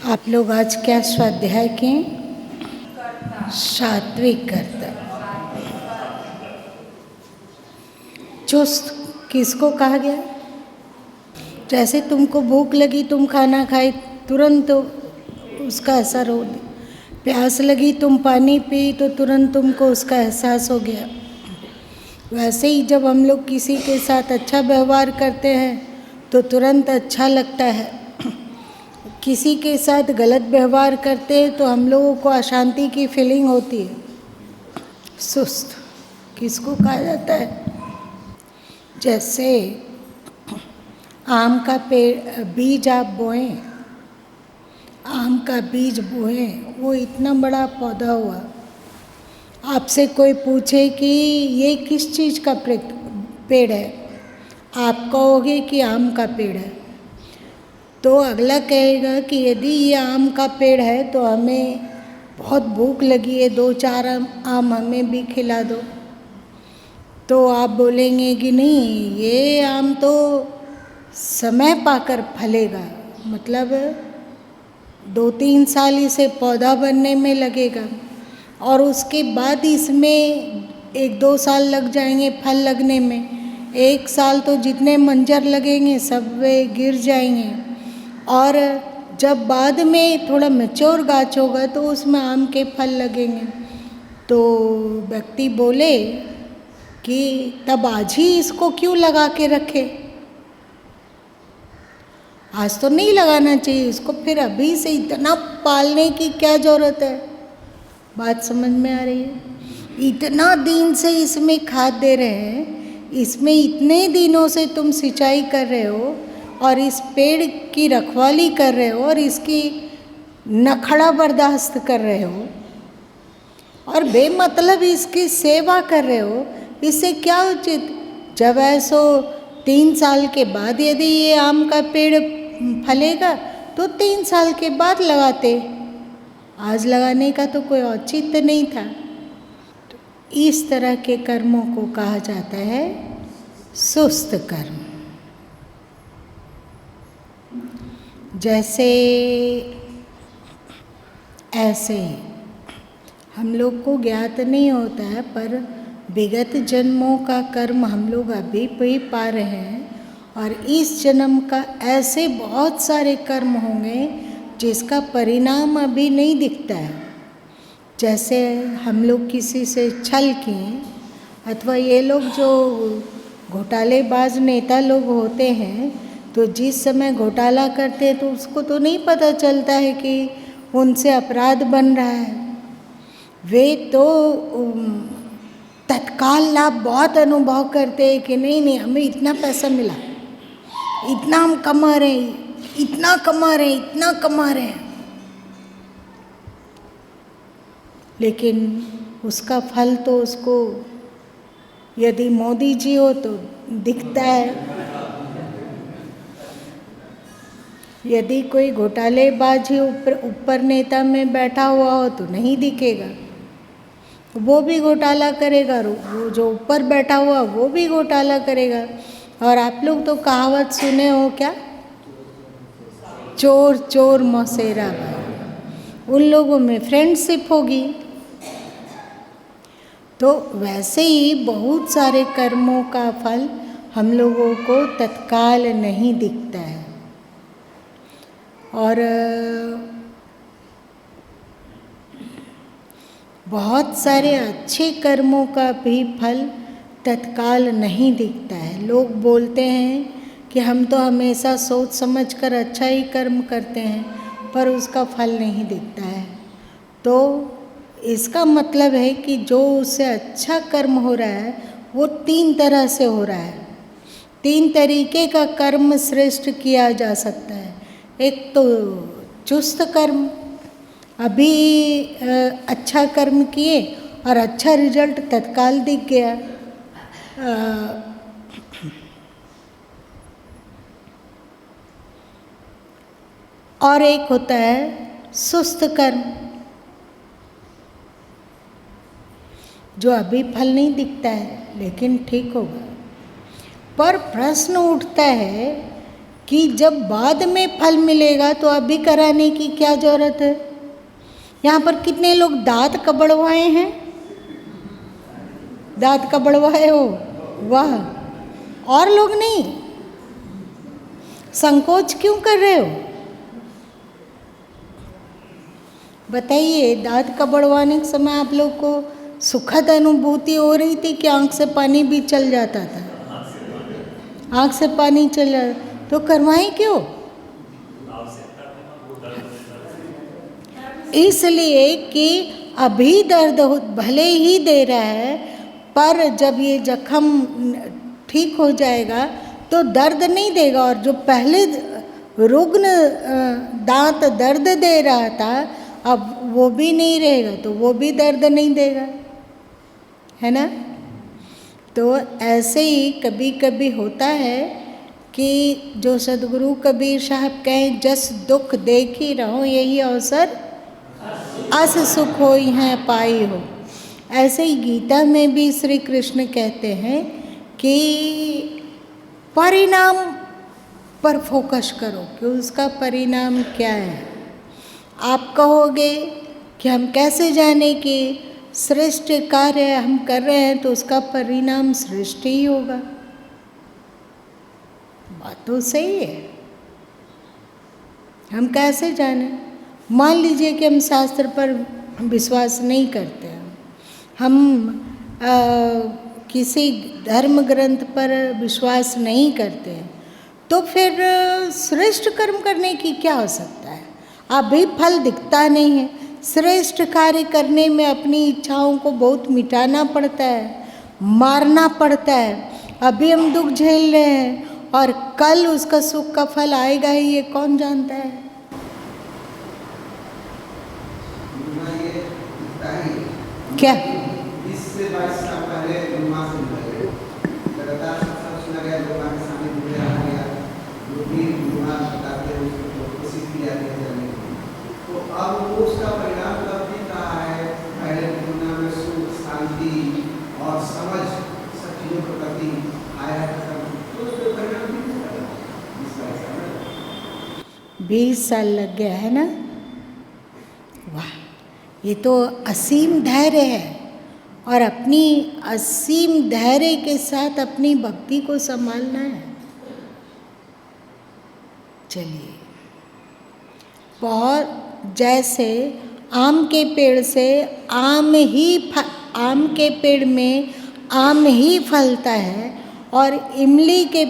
आप लोग आज क्या स्वाध्याय के? सात्विक कर्तव्य। चुस्त किसको कहा गया? जैसे तुमको भूख लगी, तुम खाना खाए, तुरंत उसका असर हो गया। प्यास लगी, तुम पानी पी तो तुरंत तुमको उसका एहसास हो गया। वैसे ही जब हम लोग किसी के साथ अच्छा व्यवहार करते हैं तो तुरंत अच्छा लगता है। किसी के साथ गलत व्यवहार करते हैं तो हम लोगों को अशांति की फीलिंग होती है। सुस्त किसको कहा जाता है? जैसे आम का पेड़ बीज आप बोएं, आम का बीज बोएं, वो इतना बड़ा पौधा हुआ। आपसे कोई पूछे कि ये किस चीज़ का पेड़ है, आप कहोगे कि आम का पेड़ है, तो अगला कहेगा कि यदि ये आम का पेड़ है तो हमें बहुत भूख लगी है, 2-4 आम हमें भी खिला दो। तो आप बोलेंगे कि नहीं, ये आम तो समय पाकर फलेगा, मतलब 2-3 साल इसे पौधा बनने में लगेगा और उसके बाद इसमें 1-2 साल लग जाएंगे फल लगने में। 1 साल तो जितने मंजर लगेंगे सब वे गिर जाएंगे और जब बाद में थोड़ा मैच्योर गाछ होगा तो उसमें आम के फल लगेंगे। तो व्यक्ति बोले कि तब आज ही इसको क्यों लगा के रखे, आज तो नहीं लगाना चाहिए इसको, फिर अभी से इतना पालने की क्या ज़रूरत है। बात समझ में आ रही है? इतना दिन से इसमें खाद दे रहे हैं, इसमें इतने दिनों से तुम सिंचाई कर रहे हो और इस पेड़ की रखवाली कर रहे हो और इसकी नखड़ा बर्दाश्त कर रहे हो और बेमतलब इसकी सेवा कर रहे हो, इससे क्या उचित? जब ऐसो 3 साल के बाद यदि ये आम का पेड़ फलेगा तो 3 साल के बाद लगाते, आज लगाने का तो कोई औचित्य नहीं था। तो इस तरह के कर्मों को कहा जाता है सुस्त कर्म। जैसे ऐसे हम लोग को ज्ञात नहीं होता है पर विगत जन्मों का कर्म हम लोग अभी भी पा रहे हैं और इस जन्म का ऐसे बहुत सारे कर्म होंगे जिसका परिणाम अभी नहीं दिखता है। जैसे हम लोग किसी से छल किए अथवा ये लोग जो घोटालेबाज नेता लोग होते हैं तो जिस समय घोटाला करते हैं तो उसको तो नहीं पता चलता है कि उनसे अपराध बन रहा है। वे तो तत्काल लाभ बहुत अनुभव करते हैं कि नहीं नहीं हमें इतना पैसा मिला, इतना हम कमा रहे हैं, इतना कमा रहे हैं, इतना कमा रहे हैं, लेकिन उसका फल तो उसको यदि मोदी जी हो तो दिखता है, यदि कोई घोटालेबाजी ऊपर नेता में बैठा हुआ हो तो नहीं दिखेगा, वो भी घोटाला करेगा, वो जो ऊपर बैठा हुआ वो भी घोटाला करेगा। और आप लोग तो कहावत सुने हो क्या, चोर चोर मौसेरा भाई, उन लोगों में फ्रेंडशिप होगी। तो वैसे ही बहुत सारे कर्मों का फल हम लोगों को तत्काल नहीं दिखता है और बहुत सारे अच्छे कर्मों का भी फल तत्काल नहीं दिखता है। लोग बोलते हैं कि हम तो हमेशा सोच समझ कर अच्छा ही कर्म करते हैं पर उसका फल नहीं दिखता है। तो इसका मतलब है कि जो उससे अच्छा कर्म हो रहा है वो 3 तरह से हो रहा है। 3 तरीके का कर्म श्रेष्ठ किया जा सकता है। एक तो चुस्त कर्म, अभी अच्छा कर्म किए और अच्छा रिजल्ट तत्काल दिख गया। और एक होता है सुस्त कर्म, जो अभी फल नहीं दिखता है लेकिन ठीक होगा। पर प्रश्न उठता है कि जब बाद में फल मिलेगा तो अभी कराने की क्या जरूरत है। यहाँ पर कितने लोग दांत कबड़वाए हैं? दांत कबड़वाए हो? वाह। और लोग नहीं? संकोच क्यों कर रहे हो? बताइए, दांत कबड़वाने के समय आप लोग को सुखद अनुभूति हो रही थी कि आंख से पानी भी चल जाता था? आंख से पानी चल जाता तो करवाएं क्यों? इसलिए कि अभी दर्द भले ही दे रहा है, पर जब ये जख्म ठीक हो जाएगा तो दर्द नहीं देगा। और जो पहले रुग्ण दांत दर्द दे रहा था, अब वो भी नहीं रहेगा तो वो भी दर्द नहीं देगा, है ना। तो ऐसे ही कभी कभी होता है कि जो सदगुरु कबीर साहब कहें, जस दुख देख ही रहो यही अवसर अस सुख होई है पाई हो। ऐसे ही गीता में भी श्री कृष्ण कहते हैं कि परिणाम पर फोकस करो कि उसका परिणाम क्या है। आप कहोगे कि हम कैसे जाने कि श्रेष्ठ कार्य हम कर रहे हैं तो उसका परिणाम श्रेष्ठ ही होगा। बात तो सही है। हम कैसे जाने? मान लीजिए कि हम शास्त्र पर विश्वास नहीं करते हैं, हम किसी धर्म ग्रंथ पर विश्वास नहीं करते हैं, तो फिर श्रेष्ठ कर्म करने की क्या हो सकता है? अभी फल दिखता नहीं है। श्रेष्ठ कार्य करने में अपनी इच्छाओं को बहुत मिटाना पड़ता है, मारना पड़ता है। अभी हम दुख झेल रहे हैं और कल उसका सुख का फल आएगा ही, ये कौन जानता है? क्या अब उसका परिणाम तब भी कहा है, पहले दुनिया में सुख, शांति और समझ सब चीजों के प्रति आया है, तो उसका परिणाम भी 20 साल लग गया है ना। वाह, ये तो असीम धैर्य है। और अपनी असीम धैर्य के साथ अपनी भक्ति को संभालना है। चलिए, बहुत जैसे आम के पेड़ से आम के पेड़ में आम ही फलता है और इमली के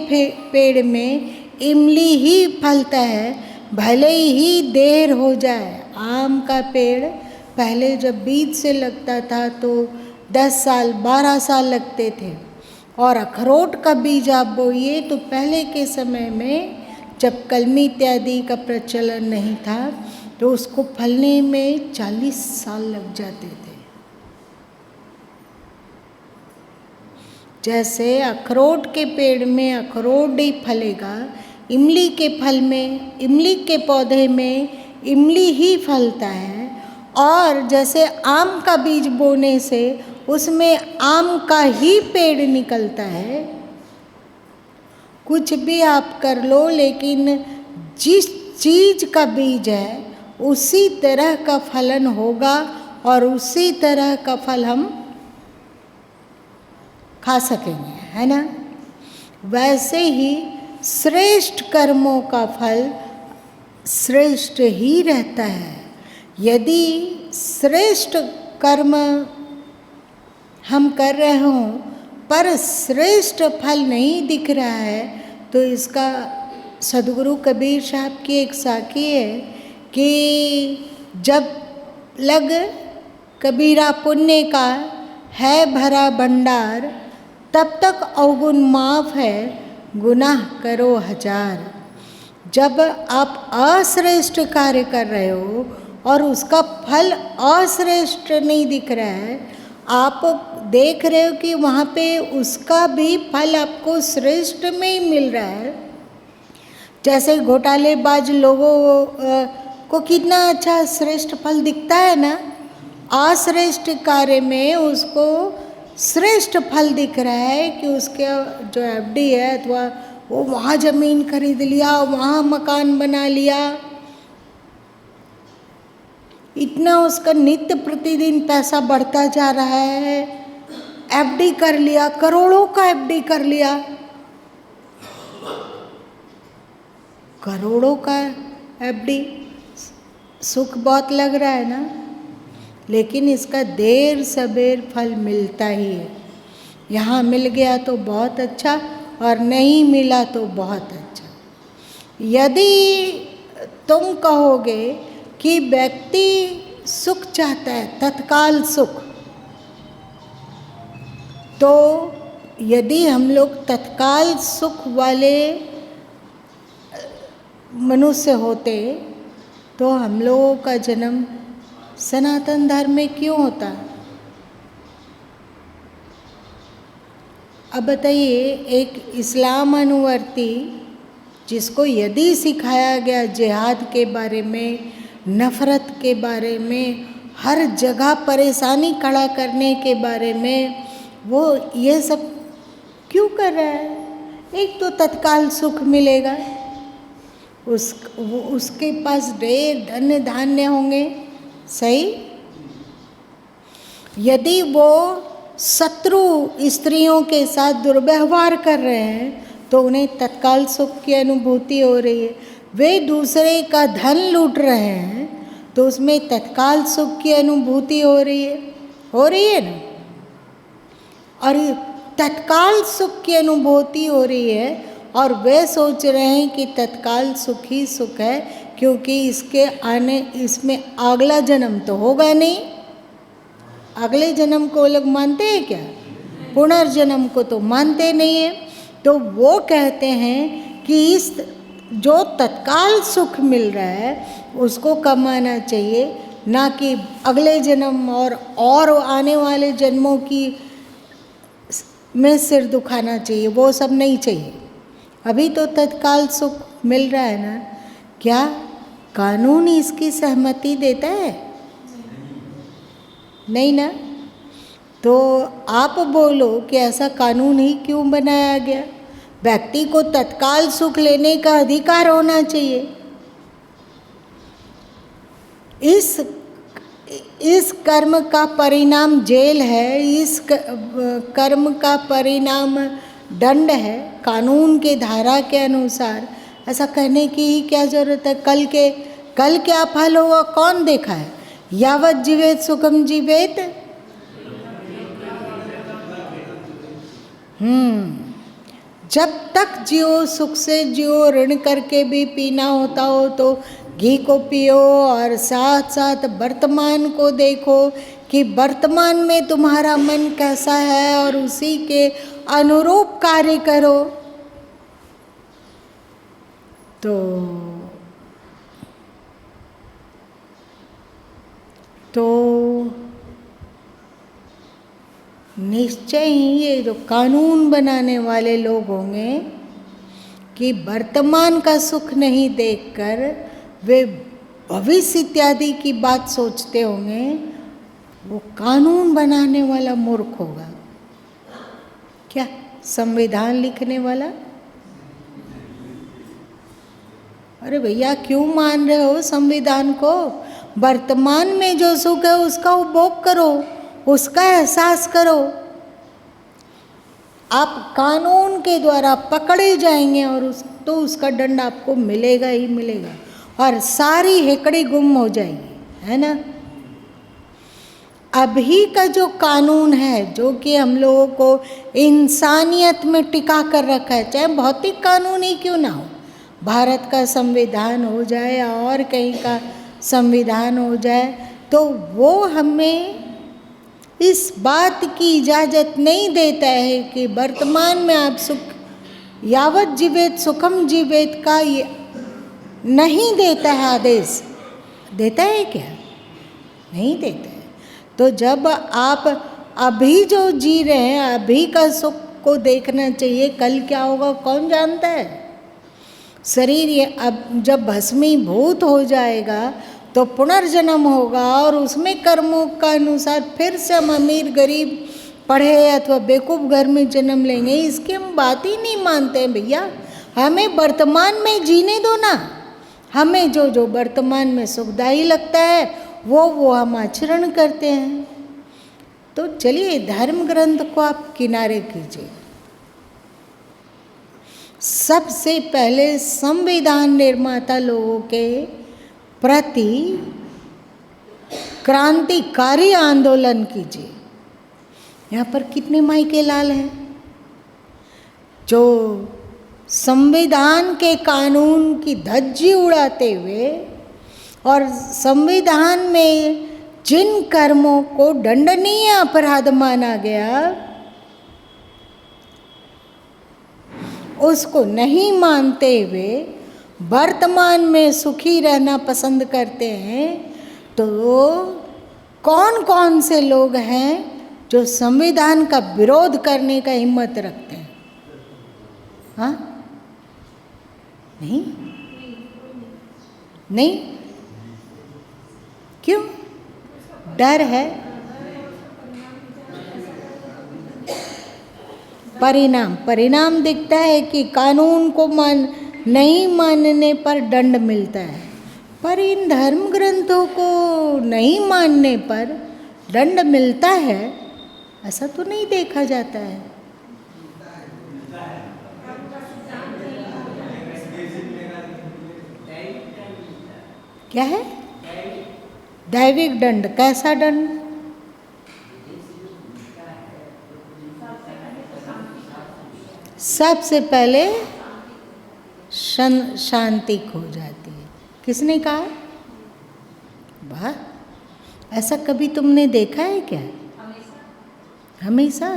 पेड़ में इमली ही फलता है, भले ही देर हो जाए। आम का पेड़ पहले जब बीज से लगता था तो 10 साल 12 साल लगते थे, और अखरोट का बीज आप बोइए तो पहले के समय में जब कलमी इत्यादि का प्रचलन नहीं था तो उसको फलने में 40 साल लग जाते थे। जैसे अखरोट के पेड़ में अखरोट ही फलेगा, इमली के फल में, इमली के पौधे में इमली ही फलता है। और जैसे आम का बीज बोने से उसमें आम का ही पेड़ निकलता है। कुछ भी आप कर लो, लेकिन जिस चीज का बीज है उसी तरह का फलन होगा और उसी तरह का फल हम खा सकेंगे, है ना। वैसे ही श्रेष्ठ कर्मों का फल श्रेष्ठ ही रहता है। यदि श्रेष्ठ कर्म हम कर रहे हों पर श्रेष्ठ फल नहीं दिख रहा है तो इसका सदगुरु कबीर साहब की एक साखी है कि जब लग कबीरा पुण्य का है भरा भंडार, तब तक अवगुण माफ है, गुनाह करो 1000। जब आप अश्रेष्ठ कार्य कर रहे हो और उसका फल अश्रेष्ठ नहीं दिख रहा है, आप देख रहे हो कि वहाँ पे उसका भी फल आपको श्रेष्ठ में ही मिल रहा है। जैसे घोटालेबाज लोगों को कितना अच्छा श्रेष्ठ फल दिखता है ना, अश्रेष्ठ कार्य में उसको श्रेष्ठ फल दिख रहा है कि उसके जो एफडी है अथवा वो वहाँ ज़मीन खरीद लिया, वहाँ मकान बना लिया, इतना उसका नित्य प्रतिदिन पैसा बढ़ता जा रहा है। एफडी कर लिया, करोड़ों का एफडी कर लिया, करोड़ों का एफडी। सुख बहुत लग रहा है ना, लेकिन इसका देर सबेर फल मिलता ही है। यहाँ मिल गया तो बहुत अच्छा, और नहीं मिला तो बहुत अच्छा। यदि तुम कहोगे कि व्यक्ति सुख चाहता है, तत्काल सुख, तो यदि हम लोग तत्काल सुख वाले मनुष्य होते तो हम लोगों का जन्म सनातन धर्म में क्यों होता? अब बताइए, एक इस्लाम अनुवर्ती जिसको यदि सिखाया गया जिहाद के बारे में, नफ़रत के बारे में, हर जगह परेशानी खड़ा करने के बारे में, वो ये सब क्यों कर रहा है? एक तो तत्काल सुख मिलेगा, उसके पास ढेर धन धान्य होंगे, सही। यदि वो शत्रु स्त्रियों के साथ दुर्व्यवहार कर रहे हैं तो उन्हें तत्काल सुख की अनुभूति हो रही है। वे दूसरे का धन लूट रहे हैं तो उसमें तत्काल सुख की अनुभूति हो रही है ना। और तत्काल सुख की अनुभूति हो रही है, और वे सोच रहे हैं कि तत्काल सुख ही सुख है, क्योंकि इसमें अगला जन्म तो होगा नहीं। अगले जन्म को लोग मानते हैं क्या? पुनर्जन्म को तो मानते नहीं है। तो वो कहते हैं कि इस जो तत्काल सुख मिल रहा है उसको कमाना चाहिए, ना कि अगले जन्म और आने वाले जन्मों की में सिर दुखाना चाहिए। वो सब नहीं चाहिए। अभी तो तत्काल सुख मिल रहा है ना। क्या कानून इसकी सहमति देता है? नहीं ना। तो आप बोलो कि ऐसा कानून ही क्यों बनाया गया? व्यक्ति को तत्काल सुख लेने का अधिकार होना चाहिए। इस कर्म का परिणाम जेल है, इस कर्म का परिणाम दंड है। कानून के धारा के अनुसार ऐसा कहने की ही क्या जरूरत है? कल क्या फल होगा कौन देखा है? यावत जीवेत सुखम जीवेत। जब तक जियो सुख से जियो, ऋण करके भी पीना होता हो तो घी को पियो, और साथ साथ वर्तमान को देखो कि वर्तमान में तुम्हारा मन कैसा है और उसी के अनुरूप कार्य करो। तो निश्चय ही ये जो कानून बनाने वाले लोग होंगे कि वर्तमान का सुख नहीं देखकर वे भविष्य इत्यादि की बात सोचते होंगे, वो कानून बनाने वाला मूर्ख होगा। क्या संविधान लिखने वाला? अरे भैया क्यों मान रहे हो संविधान को? वर्तमान में जो सुख है उसका उपभोग करो, उसका एहसास करो। आप कानून के द्वारा पकड़े जाएंगे और उसका दंड आपको मिलेगा ही मिलेगा, और सारी हेकड़ी गुम हो जाएगी, है ना। अभी का जो कानून है, जो कि हम लोगों को इंसानियत में टिका कर रखा है, चाहे भौतिक कानून ही क्यों ना हो, भारत का संविधान हो जाए या और कहीं का संविधान हो जाए, तो वो हमें इस बात की इजाज़त नहीं देता है कि वर्तमान में आप सुख, यावत जीवेत सुखम जीवेत का ये नहीं देता है आदेश। देता है क्या? नहीं देता है। तो जब आप अभी जो जी रहे हैं, अभी का सुख को देखना चाहिए। कल क्या होगा कौन जानता है? शरीर ये अब जब भस्मीभूत हो जाएगा तो पुनर्जन्म होगा, और उसमें कर्मों का अनुसार फिर से हम अमीर गरीब पढ़े अथवा बेवकूफ़ घर में जन्म लेंगे। इसकी हम बात ही नहीं मानते हैं भैया। हमें वर्तमान में जीने दो ना। हमें जो जो वर्तमान में सुखदायी लगता है वो हम आचरण करते हैं। तो चलिए धर्म ग्रंथ को आप किनारे कीजिए। सबसे पहले संविधान निर्माता लोगों के प्रति क्रांतिकारी आंदोलन कीजिए। यहाँ पर कितने माइके लाल हैं जो संविधान के कानून की धज्जी उड़ाते हुए और संविधान में जिन कर्मों को दंडनीय अपराध माना गया उसको नहीं मानते हुए वर्तमान में सुखी रहना पसंद करते हैं। तो कौन कौन से लोग हैं जो संविधान का विरोध करने का हिम्मत रखते हैं? हाँ, नहीं नहीं, क्यों? डर है। परिणाम दिखता है कि कानून को नहीं मानने पर दंड मिलता है, पर इन धर्म ग्रंथों को नहीं मानने पर दंड मिलता है ऐसा तो नहीं देखा जाता है। क्या है? दैविक दंड। कैसा दंड? सबसे पहले शांति खो जाती है। किसने कहा? वाह, ऐसा कभी तुमने देखा है क्या? हमेशा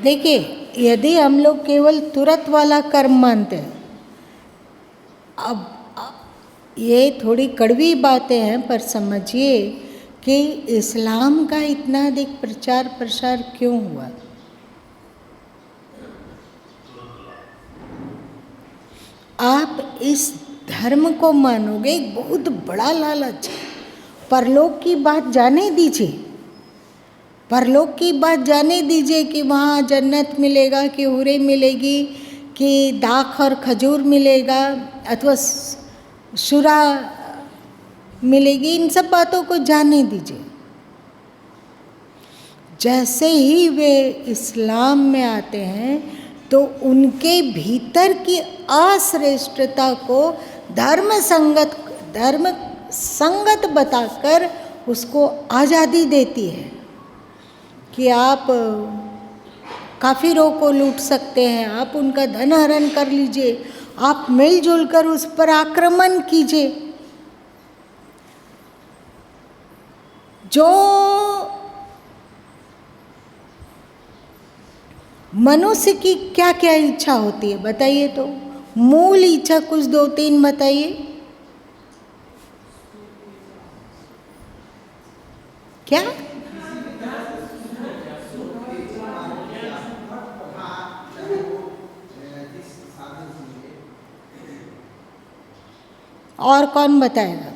देखिए, यदि हम लोग केवल तुरंत वाला कर्म मानते हैं, अब ये थोड़ी कड़वी बातें हैं, पर समझिए कि इस्लाम का इतना अधिक प्रचार प्रसार क्यों हुआ। आप इस धर्म को मानोगे, एक बहुत बड़ा लालच है। परलोक की बात जाने दीजिए, परलोक की बात जाने दीजिए कि वहाँ जन्नत मिलेगा, कि हुरे मिलेगी, कि दाख और खजूर मिलेगा अथवा शुरा मिलेगी, इन सब बातों को जाने दीजिए। जैसे ही वे इस्लाम में आते हैं तो उनके भीतर की अश्रेष्ठता को धर्म संगत बताकर उसको आज़ादी देती है कि आप काफिरों को लूट सकते हैं, आप उनका धन हरण कर लीजिए, आप मिलजुल कर उस पर आक्रमण कीजिए। जो मनुष्य की क्या क्या इच्छा होती है बताइए, तो मूल इच्छा कुछ 2-3 बताइए। क्या? और कौन बताएगा?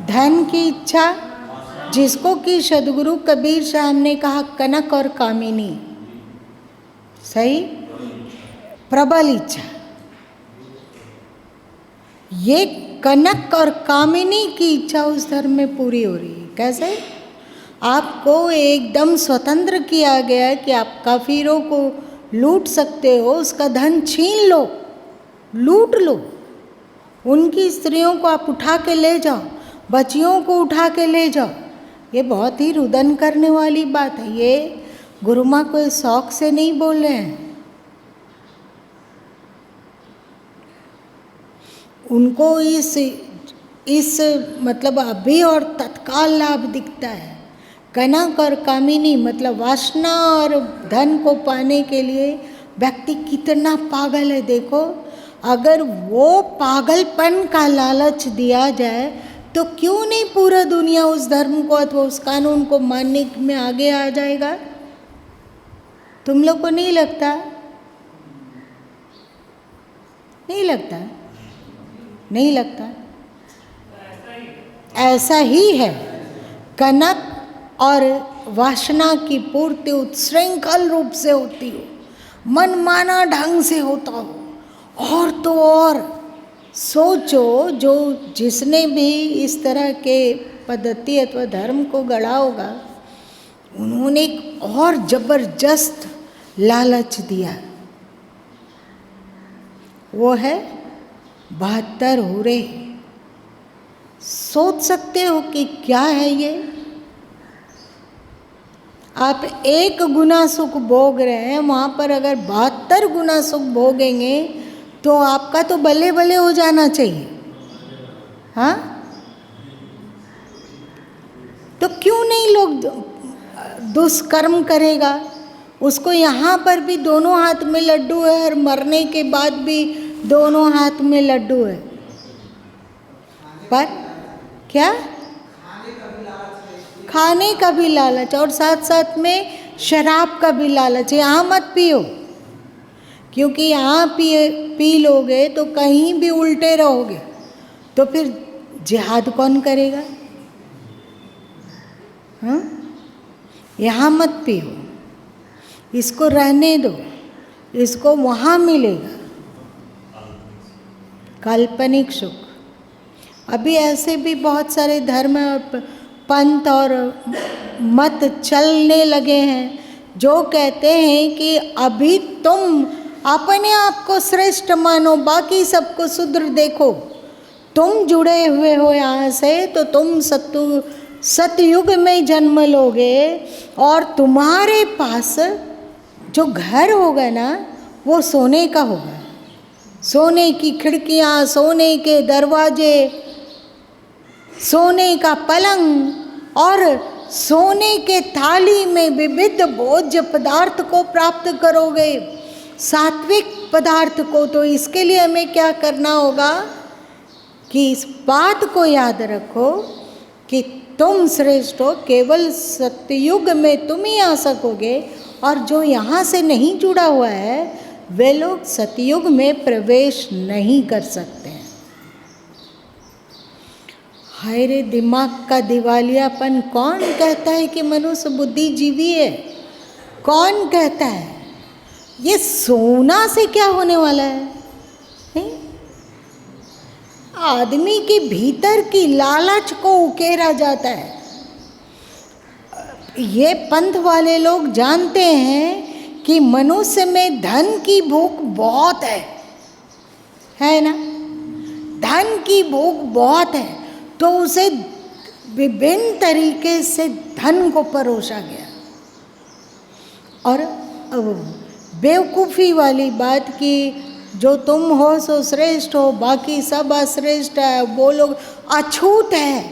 धन की इच्छा, जिसको कि सदगुरु कबीर साहब ने कहा कनक और कामिनी, सही, प्रबल इच्छा। ये कनक और कामिनी की इच्छा उस धर्म में पूरी हो रही है। कैसे? आपको एकदम स्वतंत्र किया गया है कि आप काफिरों को लूट सकते हो, उसका धन छीन लो, लूट लो, उनकी स्त्रियों को आप उठा के ले जाओ, बच्चियों को उठा के ले जाओ। ये बहुत ही रुदन करने वाली बात है। ये गुरु माँ कोई शौक से नहीं बोल रहे हैं, उनको इस मतलब अभी और तत्काल लाभ दिखता है। कनक और कामिनी मतलब वासना और धन को पाने के लिए व्यक्ति कितना पागल है देखो। अगर वो पागलपन का लालच दिया जाए तो क्यों नहीं पूरा दुनिया उस धर्म को अथवा उस कानून को मानने में आगे आ जाएगा? तुम लोग को नहीं लगता? नहीं लगता? नहीं लगता? ऐसा ही है। कनक और वासना की पूर्ति उच्छृंखल रूप से होती हो, मनमाना ढंग से होता हो, और तो और सोचो जो जिसने भी इस तरह के पद्धति अथवा धर्म को गढ़ा होगा, उन्होंने एक और जबरदस्त लालच दिया, वो है 72 हुरे। सोच सकते हो कि क्या है ये? आप 1 गुना सुख भोग रहे हैं, वहाँ पर अगर 72 गुना सुख भोगेंगे तो आपका तो बल्ले बल्ले हो जाना चाहिए। हाँ, तो क्यों नहीं लोग दुष्कर्म करेगा? उसको यहाँ पर भी दोनों हाथ में लड्डू है और मरने के बाद भी दोनों हाथ में लड्डू है, पर क्या खाने का भी लालच और साथ साथ में शराब का भी लालच है। यहाँ मत पियो, क्योंकि यहाँ पी लोगे तो कहीं भी उल्टे रहोगे, तो फिर जिहाद कौन करेगा? हाँ, यहाँ मत पियो, इसको रहने दो, इसको वहाँ मिलेगा काल्पनिक सुख। अभी ऐसे भी बहुत सारे धर्म और पंथ और मत चलने लगे हैं जो कहते हैं कि अभी तुम अपने आप को श्रेष्ठ मानो, बाकी सबको शूद्र देखो। तुम जुड़े हुए हो यहाँ से तो तुम सतयुग में जन्म लोगे और तुम्हारे पास जो घर होगा ना वो सोने का होगा, सोने की खिड़कियाँ, सोने के दरवाजे, सोने का पलंग और सोने के थाली में विविध भोज्य पदार्थ को प्राप्त करोगे, सात्विक पदार्थ को। तो इसके लिए हमें क्या करना होगा कि इस बात को याद रखो कि तुम श्रेष्ठ हो, केवल सतयुग में तुम ही आ सकोगे, और जो यहाँ से नहीं जुड़ा हुआ है वे लोग सतयुग में प्रवेश नहीं कर सकते हैं। हाय रे दिमाग का दिवालियापन! कौन कहता है कि मनुष्य बुद्धिजीवी है? कौन कहता है? ये सोना से क्या होने वाला है? नहीं? आदमी के भीतर की लालच को उकेरा जाता है। ये पंथ वाले लोग जानते हैं कि मनुष्य में धन की भूख बहुत है ना? धन की भूख बहुत है, तो उसे विभिन्न तरीके से धन को परोसा गया। और बेवकूफ़ी वाली बात कि जो तुम हो सो श्रेष्ठ हो, बाकी सब अश्रेष्ठ है, वो लोग अछूत है।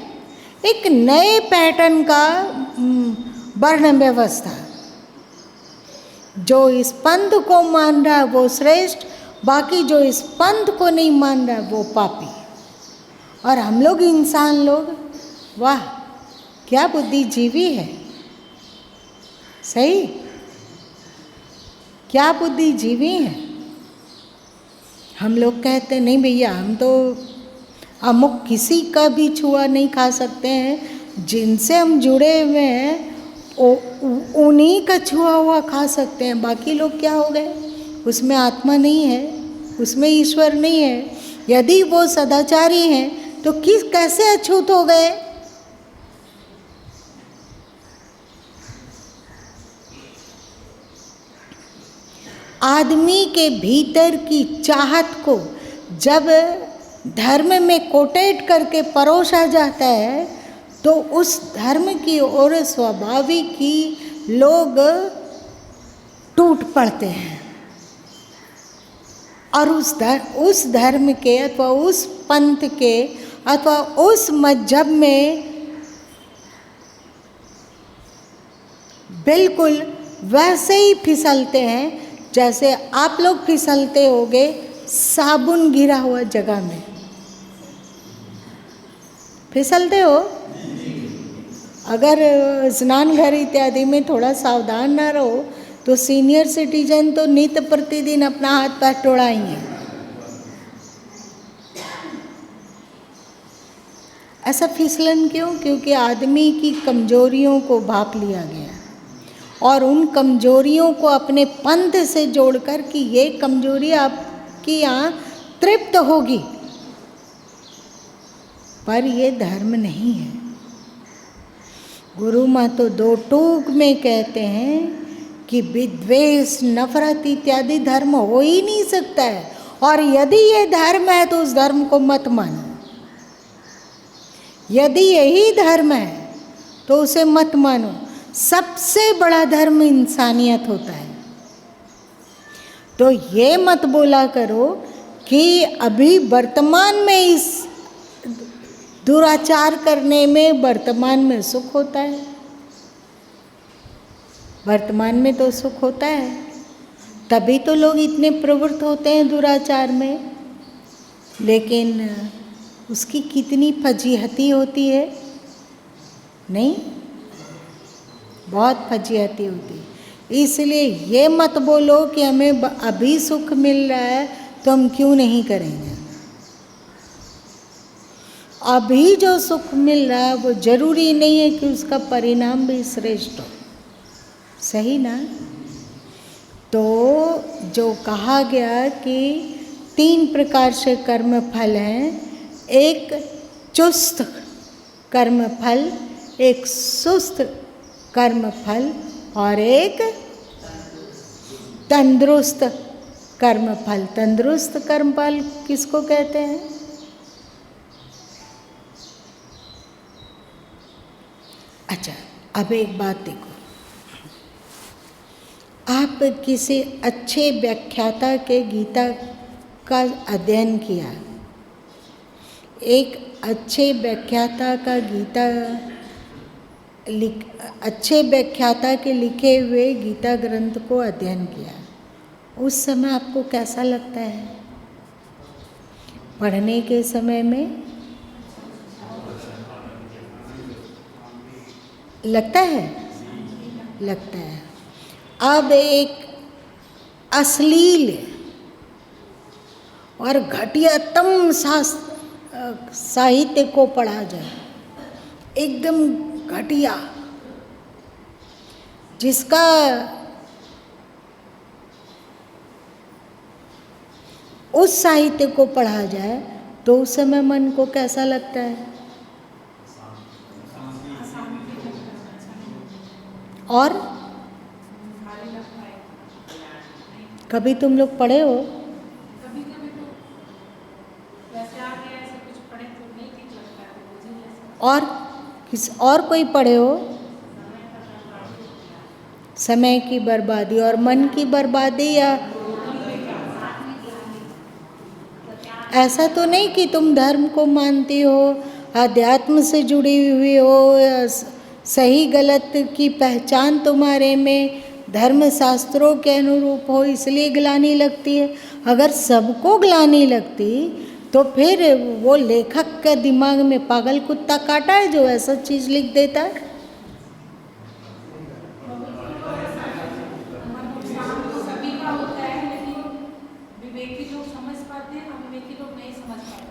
एक नए पैटर्न का वर्ण व्यवस्था, जो इस पंथ को मान रहा है वो श्रेष्ठ, बाकी जो इस पंथ को नहीं मान रहा है वो पापी। और हम लोग इंसान लोग, वाह क्या बुद्धिजीवी है! सही, क्या बुद्धिजीवी है। हम लोग कहते नहीं भैया, हम तो अमुक किसी का भी छुआ नहीं खा सकते हैं, जिनसे हम जुड़े हुए हैं उन्हीं का छुआ हुआ खा सकते हैं। बाकी लोग क्या हो गए? उसमें आत्मा नहीं है, उसमें ईश्वर नहीं है। यदि वो सदाचारी हैं तो कैसे अछूत हो गए? आदमी के भीतर की चाहत को जब धर्म में कोटेट करके परोसा जाता है तो उस धर्म की ओर स्वाभाविक ही लोग टूट पड़ते हैं, और उस धर्म के अथवा उस पंथ के अथवा उस मजहब में बिल्कुल वैसे ही फिसलते हैं जैसे आप लोग फिसलते होगे साबुन गिरा हुआ जगह में, फिसलते हो। अगर स्नान घर इत्यादि में थोड़ा सावधान ना रहो तो सीनियर सिटीजन तो नित्य प्रतिदिन अपना हाथ पैर टोड़ाएंगे। ऐसा फिसलन क्यों? क्योंकि आदमी की कमजोरियों को भांप लिया गया और उन कमजोरियों को अपने पंथ से जोड़कर कि ये कमजोरी आपकी यहाँ तृप्त होगी, पर ये धर्म नहीं है। गुरु माँ तो दो टूक में कहते हैं कि विद्वेष नफरत इत्यादि धर्म हो ही नहीं सकता है, और यदि ये धर्म है तो उस धर्म को मत मानो। यदि यही धर्म है तो उसे मत मानो। सबसे बड़ा धर्म इंसानियत होता है। तो ये मत बोला करो कि अभी वर्तमान में इस दुराचार करने में वर्तमान में सुख होता है। वर्तमान में तो सुख होता है, तभी तो लोग इतने प्रवृत्त होते हैं दुराचार में। लेकिन उसकी कितनी फजीहती होती है, नहीं, बहुत फजीहती होती है। इसलिए ये मत बोलो कि हमें अभी सुख मिल रहा है तो हम क्यों नहीं करेंगे। अभी जो सुख मिल रहा है वो जरूरी नहीं है कि उसका परिणाम भी श्रेष्ठ हो, सही ना। तो जो कहा गया कि 3 प्रकार से कर्म फल हैं, एक चुस्त कर्म फल, एक सुस्त कर्म फल और एक तंदुरुस्त कर्म फल। तंदुरुस्त कर्म फल किसको कहते हैं? अच्छा, अब एक बात देखो, आप किसी अच्छे व्याख्याता के गीता का अध्ययन किया, एक अच्छे व्याख्याता का अच्छे व्याख्याता के लिखे हुए गीता ग्रंथ को अध्ययन किया, उस समय आपको कैसा लगता है? पढ़ने के समय में लगता है, लगता है। अब एक अश्लील और घटियातम साहित्य को पढ़ा जाए, एकदम घटिया, जिसका उस साहित्य को पढ़ा जाए तो उस समय मन को कैसा लगता है? और कभी तुम लोग पढ़े हो? और किस और कोई पढ़े हो? समय की बर्बादी और मन की बर्बादी, या ऐसा तो नहीं कि तुम धर्म को मानती हो, अध्यात्म से जुड़ी हुई हो, सही गलत की पहचान तुम्हारे में धर्म शास्त्रों के अनुरूप हो, इसलिए ग्लानि लगती है। अगर सबको ग्लानि लगती तो फिर वो लेखक के दिमाग में पागल कुत्ता काटा है जो ऐसा चीज लिख देता है।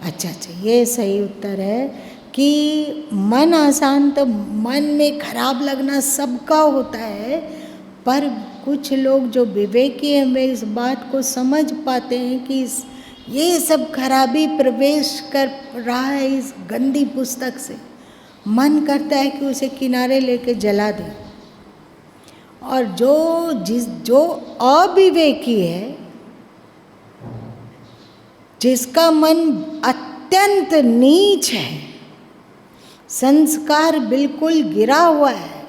अच्छा, ये सही उत्तर है कि मन अशांत, मन में खराब लगना सबका होता है, पर कुछ लोग जो विवेकी हैं वे इस बात को समझ पाते हैं कि ये सब खराबी प्रवेश कर रहा है इस गंदी पुस्तक से। मन करता है कि उसे किनारे लेके जला दे। और जो अविवेकी है, जिसका मन अत्यंत नीच है, संस्कार बिल्कुल गिरा हुआ है,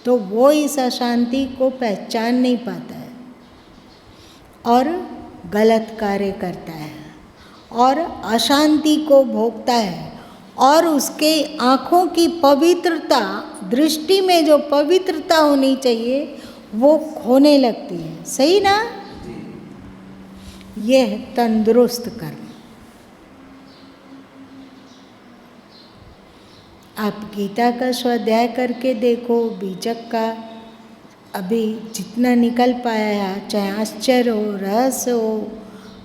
तो वो इस अशांति को पहचान नहीं पाता है और गलत कार्य करता है और अशांति को भोगता है, और उसके आँखों की पवित्रता, दृष्टि में जो पवित्रता होनी चाहिए वो खोने लगती है। सही ना? यह तंदुरुस्त कर्म। आप गीता का स्वाध्याय करके देखो, बीजक का अभी जितना निकल पाया है, चाहे आश्चर्य हो, रहस्य हो,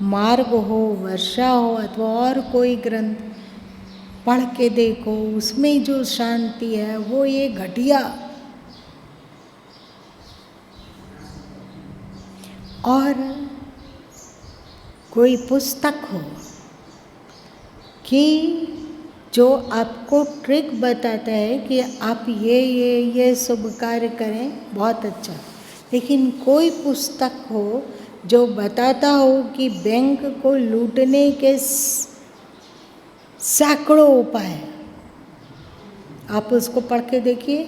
मार्ग हो, वर्षा हो अथवा और कोई ग्रंथ पढ़ के देखो, उसमें जो शांति है वो ये घटिया और कोई पुस्तक हो कि जो आपको ट्रिक बताता है कि आप ये शुभ कार्य करें, बहुत अच्छा। लेकिन कोई पुस्तक हो जो बताता हो कि बैंक को लूटने के सैकड़ों उपाय, आप उसको पढ़ के देखिए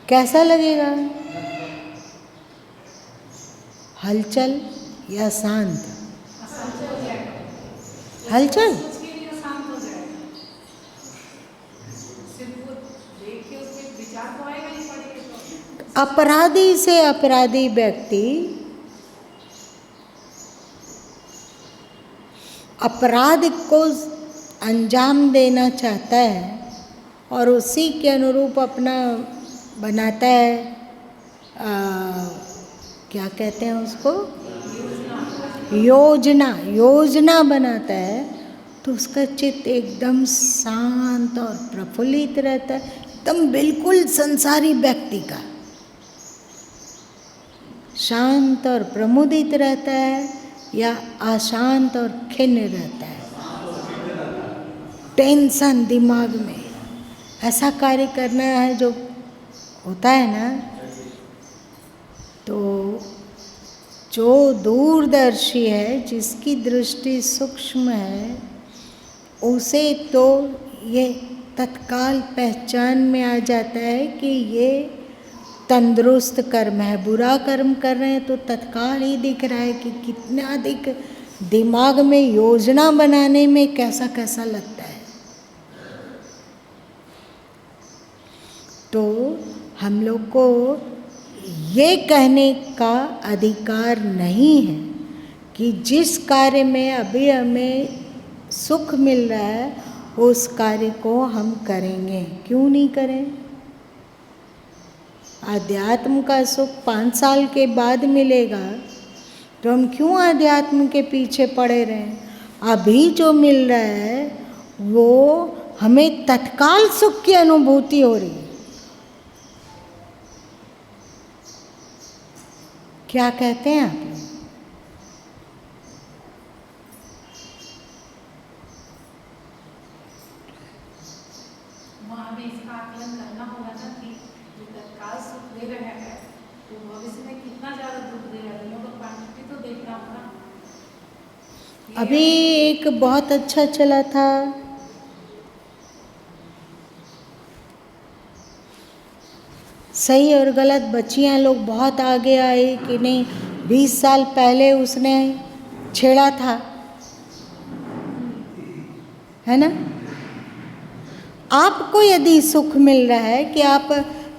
कैसा लगेगा, हलचल या शांत? हलचल। अपराधी से अपराधी व्यक्ति अपराध को अंजाम देना चाहता है और उसी के अनुरूप अपना बनाता है, क्या कहते हैं उसको, योजना बनाता है, तो उसका चित्त एकदम शांत और प्रफुल्लित रहता है, एकदम बिल्कुल संसारी व्यक्ति का शांत और प्रमुदित रहता है या अशांत और खिन्न रहता है, टेंशन दिमाग में। ऐसा कार्य करना है जो होता है ना, तो जो दूरदर्शी है, जिसकी दृष्टि सूक्ष्म है, उसे तो ये तत्काल पहचान में आ जाता है कि ये तंदुरुस्त कर्म है। बुरा कर्म कर रहे हैं तो तत्काल ही दिख रहा है कि कितना अधिक दिमाग में योजना बनाने में कैसा कैसा लगता है। तो हम लोग को ये कहने का अधिकार नहीं है कि जिस कार्य में अभी हमें सुख मिल रहा है उस कार्य को हम करेंगे। क्यों नहीं करें? आध्यात्म का सुख 5 साल के बाद मिलेगा तो हम क्यों आध्यात्म के पीछे पड़े रहें? अभी जो मिल रहा है वो हमें तत्काल सुख की अनुभूति हो रही है। क्या कहते हैं आप? हमें इसका आकलन करना होगा ना कि जो तत्काल सुख दे रहे हैं तो भविष्य में कितना ज़्यादा दुख दे रहे हैं, दोनों को क्वांटिटी तो देखना होगा। अभी एक बहुत अच्छा चला था, सही और गलत बच्चियां लोग बहुत आगे आए कि नहीं 20 साल पहले उसने छेड़ा था, है ना। आपको यदि सुख मिल रहा है कि आप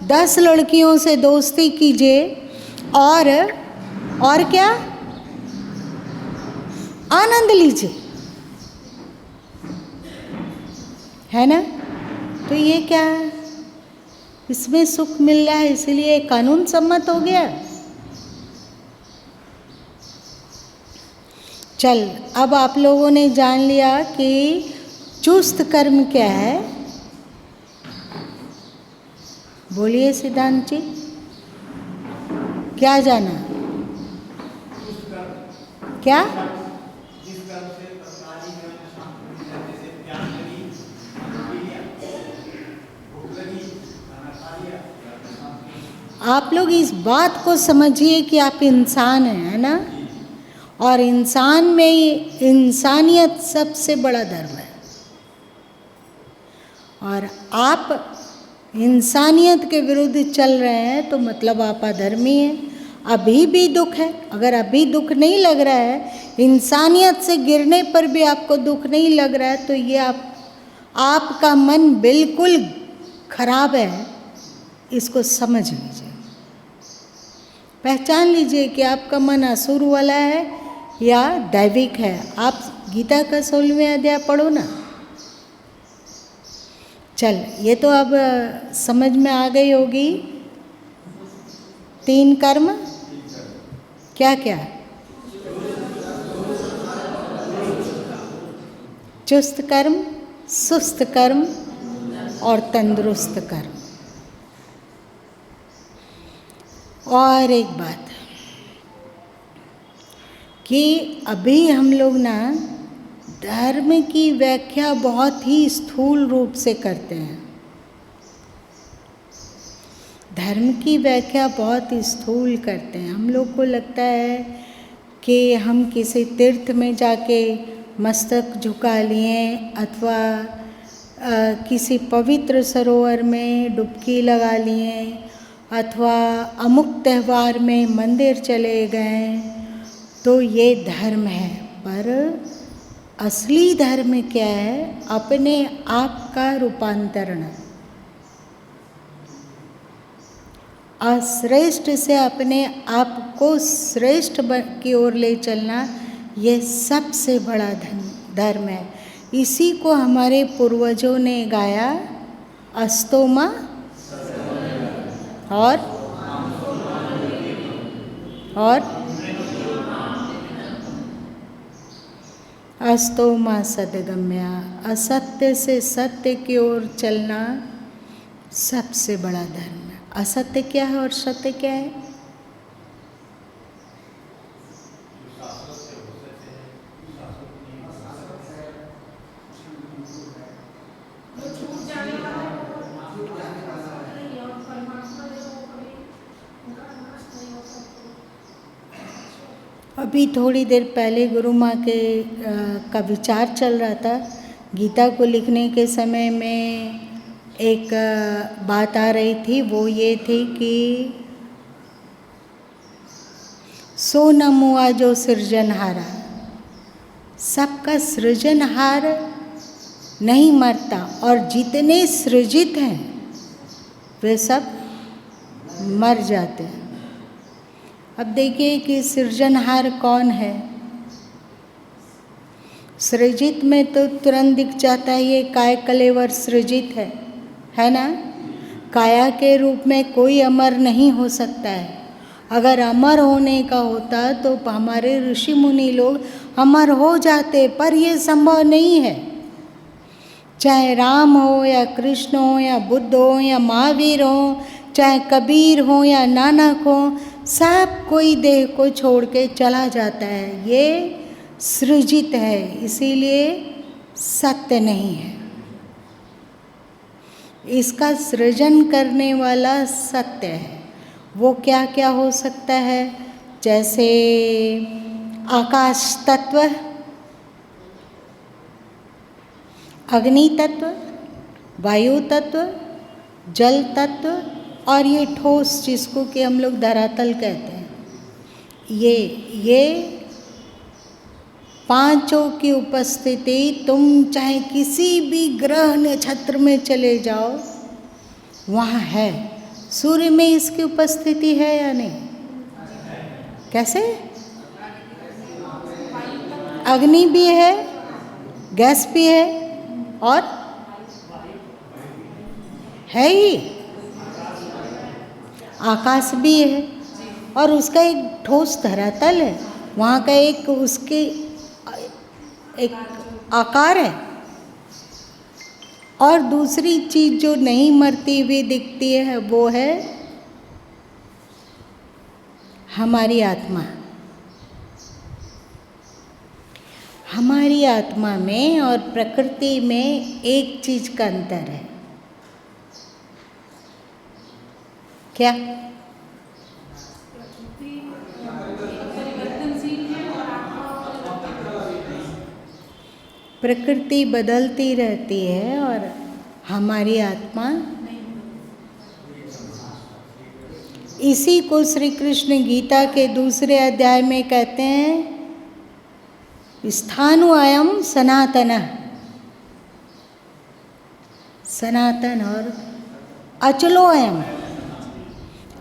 10 लड़कियों से दोस्ती कीजिए और क्या आनंद लीजिए, है ना, तो ये क्या है, इसमें सुख मिल रहा है इसलिए कानून सम्मत हो गया। चल, अब आप लोगों ने जान लिया कि चुस्त कर्म क्या है। बोलिए सिद्धांत जी, क्या जाना? क्या? आप लोग इस बात को समझिए कि आप इंसान हैं, है ना, और इंसान में इंसानियत सबसे बड़ा धर्म है और आप इंसानियत के विरुद्ध चल रहे हैं तो मतलब आप अधर्मी हैं। अभी भी दुख है, अगर अभी दुख नहीं लग रहा है, इंसानियत से गिरने पर भी आपको दुख नहीं लग रहा है, तो ये आपका मन बिल्कुल खराब है। इसको समझ लीजिए, पहचान लीजिए कि आपका मन असुर वाला है या दैविक है। आप गीता का 16वें अध्याय पढ़ो ना। चल, ये तो अब समझ में आ गई होगी। 3 कर्म क्या क्या? चुस्त कर्म, सुस्त कर्म और तंदुरुस्त कर्म। और एक बात कि अभी हम लोग ना धर्म की व्याख्या बहुत ही स्थूल रूप से करते हैं। धर्म की व्याख्या बहुत स्थूल करते हैं। हम लोग को लगता है कि हम किसी तीर्थ में जाके मस्तक झुका लिए अथवा किसी पवित्र सरोवर में डुबकी लगा लिए अथवा अमुक त्यौहार में मंदिर चले गए तो ये धर्म है। पर असली धर्म क्या है? अपने आप का रूपांतरण, अश्रेष्ठ से अपने आप को श्रेष्ठ की ओर ले चलना, ये सबसे बड़ा धर्म है। इसी को हमारे पूर्वजों ने गाया, अस्तो मा और अस्तो मा सद्गम्या, असत्य से सत्य की ओर चलना सबसे बड़ा धर्म है। असत्य क्या है और सत्य क्या है? अभी थोड़ी देर पहले गुरु माँ के का विचार चल रहा था। गीता को लिखने के समय में एक बात आ रही थी, वो ये थी कि सो न मुआ जो सृजनहारा, सबका सृजनहार नहीं मरता और जितने सृजित हैं वे सब मर जाते हैं। अब देखिए कि सृजनहार कौन है। सृजित में तो तुरंत दिख जाता है ये काय कलेवर सृजित है ना। काया के रूप में कोई अमर नहीं हो सकता है। अगर अमर होने का होता तो हमारे ऋषि मुनि लोग अमर हो जाते, पर ये संभव नहीं है। चाहे राम हो या कृष्ण हो या बुद्ध हो या महावीर हो, चाहे कबीर हो या नानक हो, सब कोई देह को छोड़ के चला जाता है। ये सृजित है, इसीलिए सत्य नहीं है। इसका सृजन करने वाला सत्य है। वो क्या क्या हो सकता है? जैसे आकाश तत्व, अग्नि तत्व, वायु तत्व, जल तत्व और ये ठोस जिसको कि हम लोग धरातल कहते हैं। ये पांचों की उपस्थिति, तुम चाहे किसी भी ग्रह नक्षत्र में चले जाओ वहाँ है। सूर्य में इसकी उपस्थिति है या नहीं? कैसे? अग्नि भी है, गैस भी है और है ही आकाश भी है और उसका एक ठोस धरातल है। वहाँ का एक उसके एक आकार है। और दूसरी चीज जो नहीं मरती हुई दिखती है वो है हमारी आत्मा। हमारी आत्मा में और प्रकृति में एक चीज का अंतर है। क्या? प्रकृति बदलती रहती है और हमारी आत्मा। इसी को श्री कृष्ण गीता के दूसरे अध्याय में कहते हैं, स्थानु अयम सनातन। सनातन और अचलो अयम,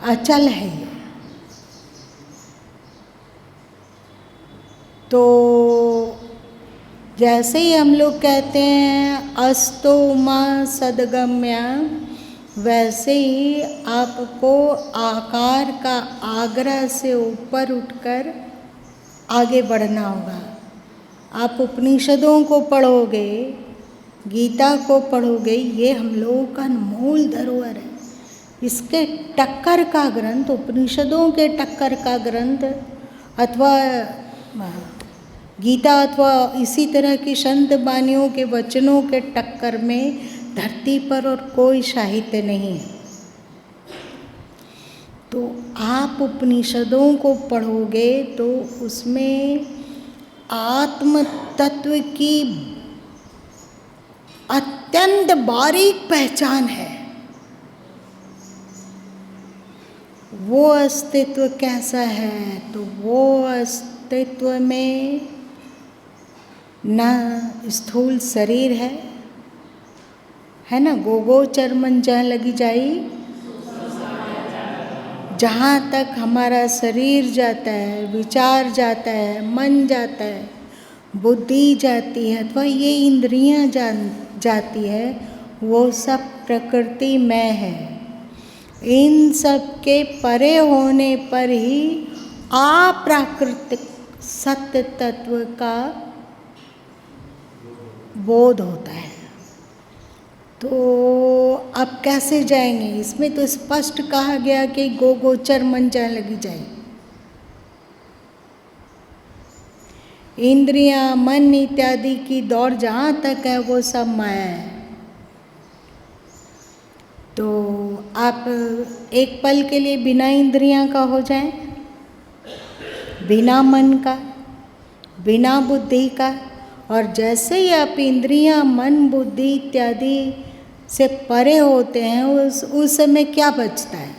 अचल है। तो जैसे ही हम लोग कहते हैं अस्तो माँ सदगम्या, वैसे ही आपको आकार का आग्रह से ऊपर उठकर आगे बढ़ना होगा। आप उपनिषदों को पढ़ोगे, गीता को पढ़ोगे, ये हम लोगों का अनमोल धरोहर है। इसके टक्कर का ग्रंथ, उपनिषदों के टक्कर का ग्रंथ अथवा गीता अथवा इसी तरह की संत वाणियों के वचनों के टक्कर में धरती पर और कोई साहित्य नहीं है। तो आप उपनिषदों को पढ़ोगे तो उसमें आत्म तत्व की अत्यंत बारीक पहचान है। वो अस्तित्व कैसा है? तो वो अस्तित्व में न स्थूल शरीर है ना, गोगोचर मन जहाँ लगी जाई, जहाँ तक हमारा शरीर जाता है, विचार जाता है, मन जाता है, बुद्धि जाती है अथवा ये इंद्रियां जाती है, वो सब प्रकृति में है। इन सब के परे होने पर ही अप्राकृतिक सत्य तत्व का बोध होता है। तो अब कैसे जाएंगे? इसमें तो स्पष्ट कहा गया कि गोगोचर मन जहाँ लगी जाए। इंद्रियां, मन इत्यादि की दौड़ जहाँ तक है वो सब माया है। तो आप एक पल के लिए बिना इंद्रियां का हो जाएं, बिना मन का, बिना बुद्धि का, और जैसे ही आप इंद्रियां, मन, बुद्धि इत्यादि से परे होते हैं उस समय क्या बचता है?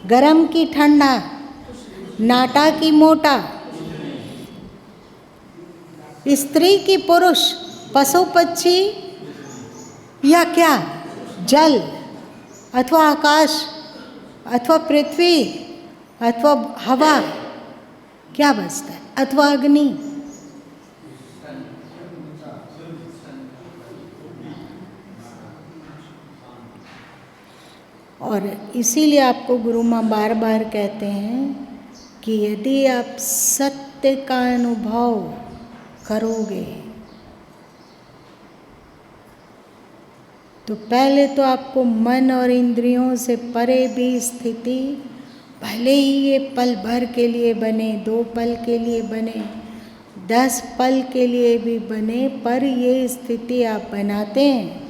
गरम की ठंडा, नाटा की मोटा, स्त्री की पुरुष, पशु पक्षी या क्या? जल अथवा आकाश अथवा पृथ्वी अथवा हवा, क्या बचता है? अथवा अग्नि। और इसीलिए आपको गुरु माँ बार बार कहते हैं कि यदि आप सत्य का अनुभव करोगे तो पहले तो आपको मन और इंद्रियों से परे भी स्थिति, भले ही ये पल भर के लिए बने, 2 पल के लिए बने, 10 पल के लिए भी बने, पर ये स्थिति आप बनाते हैं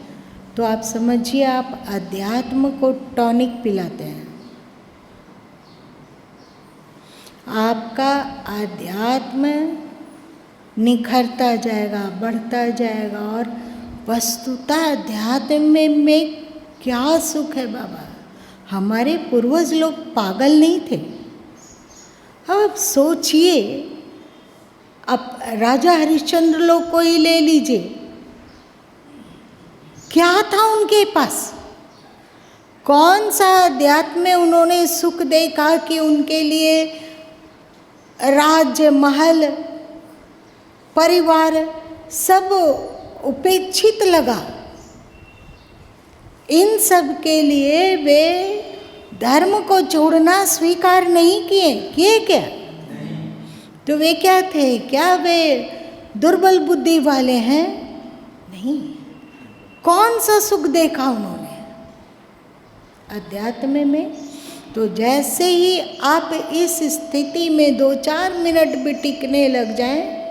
तो आप समझिए आप अध्यात्म को टॉनिक पिलाते हैं। आपका अध्यात्म निखरता जाएगा, बढ़ता जाएगा। और वस्तुतः अध्यात्म में क्या सुख है बाबा? हमारे पूर्वज लोग पागल नहीं थे। अब सोचिए, अब राजा हरिश्चंद्र लोग को ही ले लीजिए, क्या था उनके पास? कौन सा अध्यात्म में उन्होंने सुख देखा कि उनके लिए राज्य, महल, परिवार सब उपेक्षित लगा? इन सब के लिए वे धर्म को छोड़ना स्वीकार नहीं किए क्या? तो वे क्या थे? क्या वे दुर्बल बुद्धि वाले हैं? नहीं। कौन सा सुख देखा उन्होंने अध्यात्म में? तो जैसे ही आप इस स्थिति में 2-4 मिनट भी टिकने लग जाएं,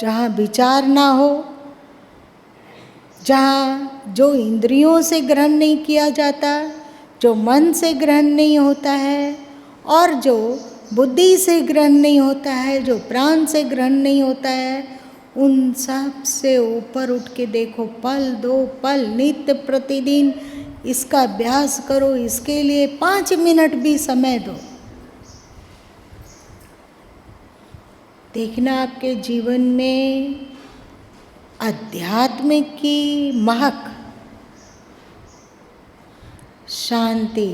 जहाँ विचार ना हो, जहाँ जो इंद्रियों से ग्रहण नहीं किया जाता, जो मन से ग्रहण नहीं होता है, और जो बुद्धि से ग्रहण नहीं होता है, जो प्राण से ग्रहण नहीं होता है, उन सब से ऊपर उठ के देखो। पल 2 पल नित्य प्रतिदिन इसका अभ्यास करो, इसके लिए 5 मिनट भी समय दो। देखना आपके जीवन में अध्यात्म की महक, शांति,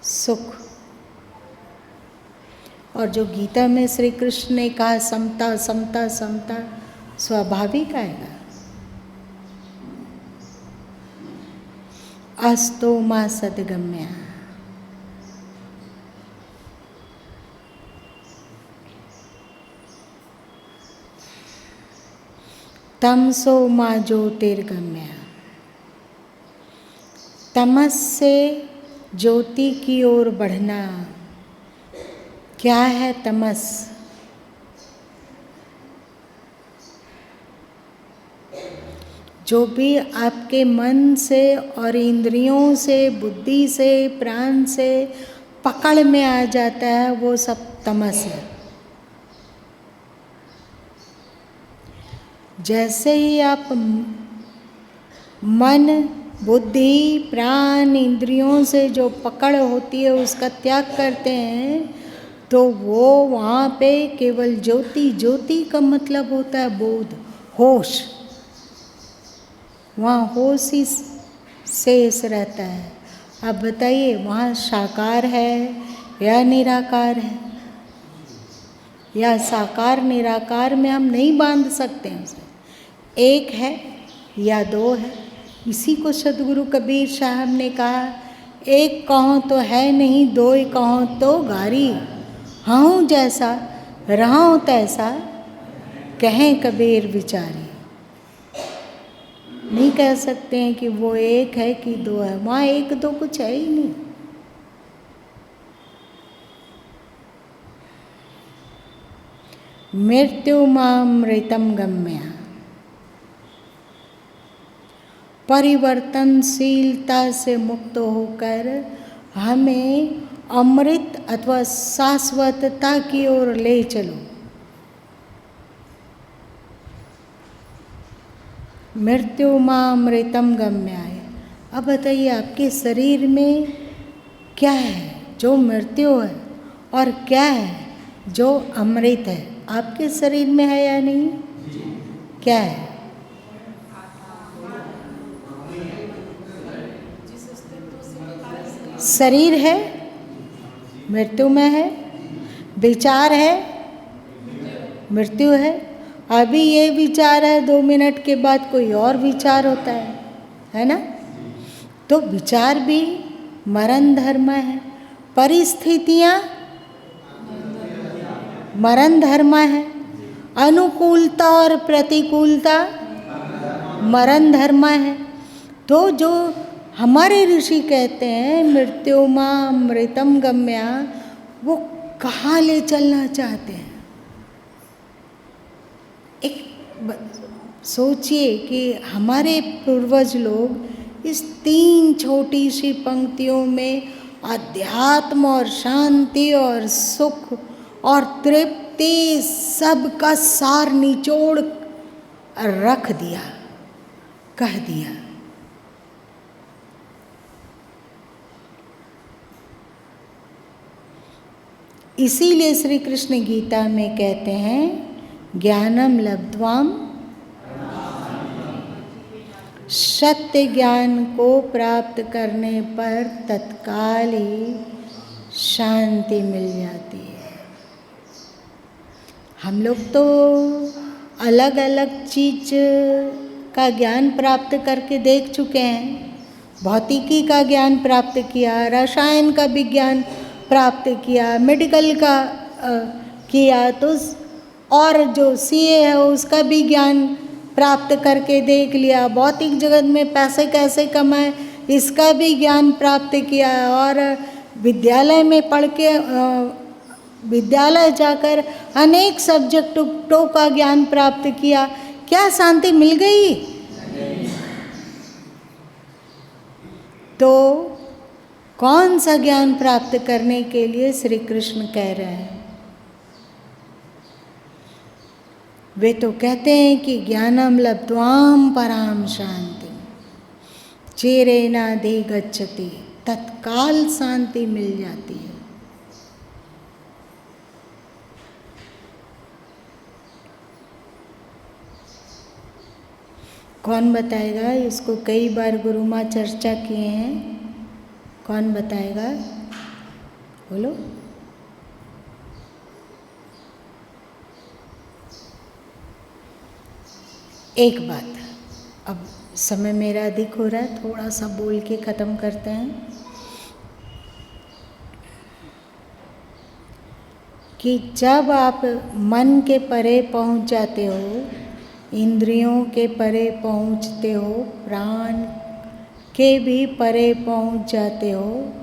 सुख और जो गीता में श्री कृष्ण ने कहा समता समता समता, स्वाभाविक आएगा। अस्तो मा सद्गम्या, तमसो मा ज्योतिर्गम्या, तमस से ज्योति की ओर बढ़ना। क्या है तमस? जो भी आपके मन से और इंद्रियों से, बुद्धि से, प्राण से पकड़ में आ जाता है, वो सब तमस है। जैसे ही आप मन, बुद्धि, प्राण, इंद्रियों से जो पकड़ होती है उसका त्याग करते हैं, तो वो वहाँ पे केवल ज्योति, ज्योति का मतलब होता है बोध, होश। वहाँ होश ही शेष रहता है। अब बताइए वहाँ साकार है या निराकार है? या साकार निराकार में हम नहीं बांध सकते हैं उसे। एक है या दो है। इसी को सदगुरु कबीर साहब ने कहा, एक कहो तो है नहीं, दो कहो तो गारी, हूँ जैसा रहूँ तैसा, कहें कबीर विचारी। नहीं कह सकते हैं कि वो एक है कि दो है, वहाँ एक दो कुछ है ही नहीं। मृत्युमामृतम गम्या, परिवर्तनशीलता से मुक्त होकर हमें अमृत अथवा शाश्वतता की ओर ले चलो। मृत्युमामृतम गम्याय। अब बताइए आपके शरीर में क्या है जो मृत्यु है और क्या है जो अमृत है? आपके शरीर में है या नहीं? क्या है? शरीर है, मृत्यु में है। विचार है, मृत्यु है। अभी ये विचार है, 2 मिनट के बाद कोई और विचार होता है ना? तो विचार भी मरण धर्म है। परिस्थितियाँ मरण धर्म है। अनुकूलता और प्रतिकूलता मरण धर्म है। तो जो हमारे ऋषि कहते हैं मृत्युमा अमृतम गम्या, वो कहाँ ले चलना चाहते हैं? एक सोचिए कि हमारे पूर्वज लोग इस 3 छोटी सी पंक्तियों में अध्यात्म और शांति और सुख और तृप्ति सबका सार निचोड़ रख दिया, कह दिया। इसीलिए श्री कृष्ण गीता में कहते हैं ज्ञानम लब्ध्वाम, सत्य ज्ञान को प्राप्त करने पर तत्काल ही शांति मिल जाती है। हम लोग तो अलग अलग चीज का ज्ञान प्राप्त करके देख चुके हैं। भौतिकी का ज्ञान प्राप्त किया, रसायन का विज्ञान प्राप्त किया, मेडिकल का किया, तो और जो सीए है उसका भी ज्ञान प्राप्त करके देख लिया। भौतिक जगत में पैसे कैसे कमाए इसका भी ज्ञान प्राप्त किया। और विद्यालय में पढ़ के विद्यालय जाकर अनेक सब्जेक्टों का ज्ञान प्राप्त किया। क्या शांति मिल गई? तो कौन सा ज्ञान प्राप्त करने के लिए श्री कृष्ण कह रहे हैं? वे तो कहते हैं कि ज्ञानम लब्ध्वाम पराम शांति चिरेणाधिगच्छति, तत्काल शांति मिल जाती है। कौन बताएगा? इसको कई बार गुरु माँ चर्चा किए हैं। कौन बताएगा? बोलो। एक बात, अब समय मेरा अधिक हो रहा है, थोड़ा सा बोल के ख़त्म करते हैं कि जब आप मन के परे पहुंच जाते हो, इंद्रियों के परे पहुंचते हो, प्राण के भी परे पहुंच जाते हो,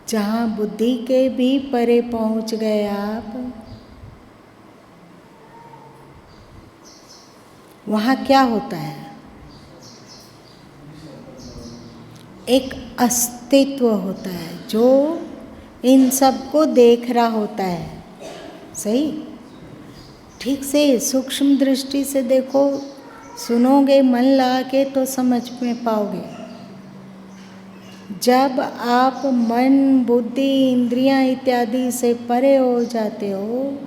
जहाँ बुद्धि के भी परे पहुंच गए आप, वहाँ क्या होता है? एक अस्तित्व होता है जो इन सबको देख रहा होता है। सही? ठीक से सूक्ष्म दृष्टि से देखो, सुनोगे, मन लगा के तो समझ में पाओगे। जब आप मन, बुद्धि, इंद्रियां इत्यादि से परे हो जाते हो,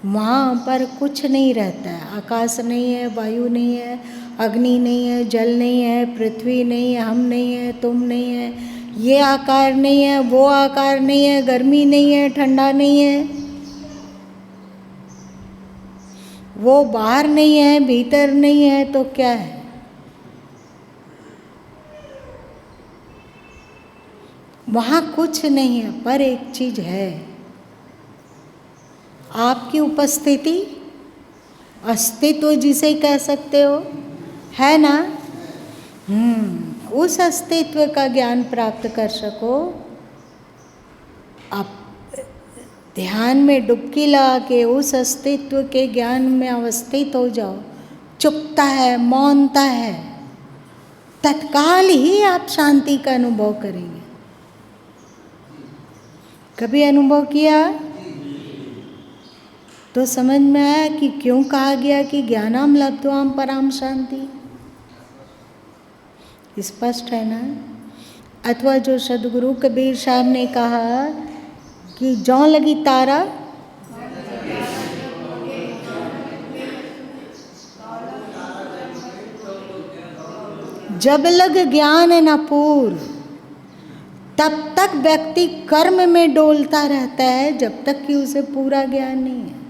वहाँ पर कुछ नहीं रहता है। आकाश नहीं है, वायु नहीं है, अग्नि नहीं है, जल नहीं है, पृथ्वी नहीं है, हम नहीं है, तुम नहीं है, ये आकार नहीं है, वो आकार नहीं है, गर्मी नहीं है, ठंडा नहीं है, वो बाहर नहीं है, भीतर नहीं है, तो क्या है? वहाँ कुछ नहीं है, पर एक चीज है, आपकी उपस्थिति, अस्तित्व जिसे कह सकते हो, है ना? उस अस्तित्व का ज्ञान प्राप्त कर सको, आप ध्यान में डुबकी लगा के उस अस्तित्व के ज्ञान में अवस्थित हो जाओ। चुपता है, मौनता है, तत्काल ही आप शांति का अनुभव करेंगे। कभी अनुभव किया तो समझ में आया कि क्यों कहा गया कि ज्ञानाम लब्ध्वाम पराम शांति। स्पष्ट है ना? अथवा जो सदगुरु कबीर साहब ने कहा कि जौं लगी तारा जब लग ज्ञान न पूर, तब तक व्यक्ति कर्म में डोलता रहता है जब तक कि उसे पूरा ज्ञान नहीं है।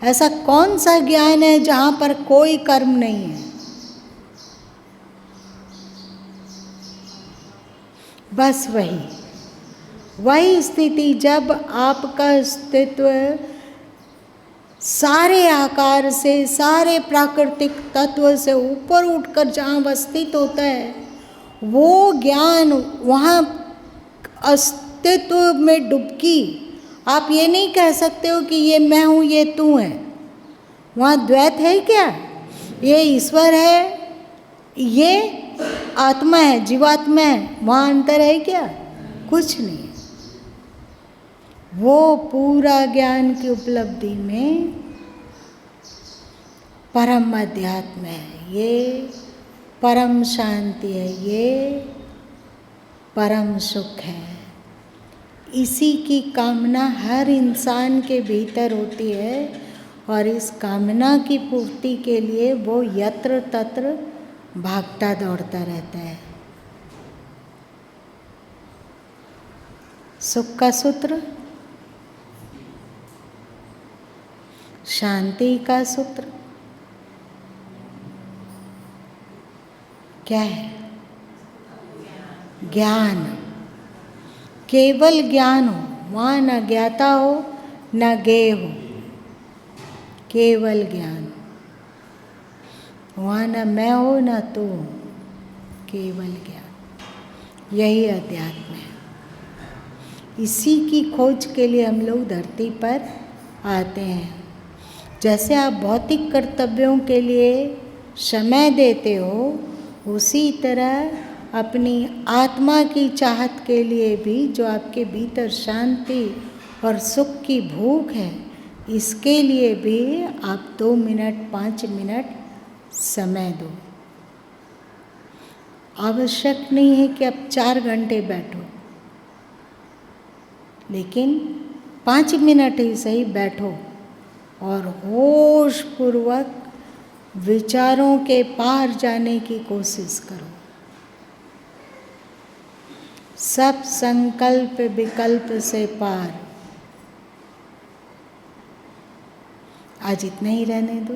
ऐसा कौन सा ज्ञान है जहाँ पर कोई कर्म नहीं है? बस वही स्थिति, जब आपका अस्तित्व सारे आकार से, सारे प्राकृतिक तत्व से ऊपर उठकर जहाँ अवस्थित होता है, वो ज्ञान, वहाँ अस्तित्व में डुबकी। आप ये नहीं कह सकते हो कि ये मैं हूँ, ये तू है। वहाँ द्वैत है क्या? ये ईश्वर है, ये आत्मा है, जीवात्मा है, वहाँ अंतर है क्या? कुछ नहीं। वो पूरा ज्ञान की उपलब्धि में परम अध्यात्म है, ये परम शांति है, ये परम सुख है। इसी की कामना हर इंसान के भीतर होती है और इस कामना की पूर्ति के लिए वो यत्र तत्र भागता दौड़ता रहता है। सुख का सूत्र, शांति का सूत्र क्या है? ज्ञान। केवल ज्ञान हो, वहाँ न ज्ञाता हो न ज्ञेय हो, केवल ज्ञान। वहाँ न मैं हो न तू हो, केवल ज्ञान। यही अध्यात्म है। इसी की खोज के लिए हम लोग धरती पर आते हैं। जैसे आप भौतिक कर्तव्यों के लिए समय देते हो, उसी तरह अपनी आत्मा की चाहत के लिए भी, जो आपके भीतर शांति और सुख की भूख है, इसके लिए भी आप 2 मिनट 5 मिनट समय दो। आवश्यक नहीं है कि आप 4 घंटे बैठो, लेकिन 5 मिनट ही सही बैठो और होश पूर्वक विचारों के पार जाने की कोशिश करो। सब संकल्प विकल्प से पार। आज इतना ही रहने दो।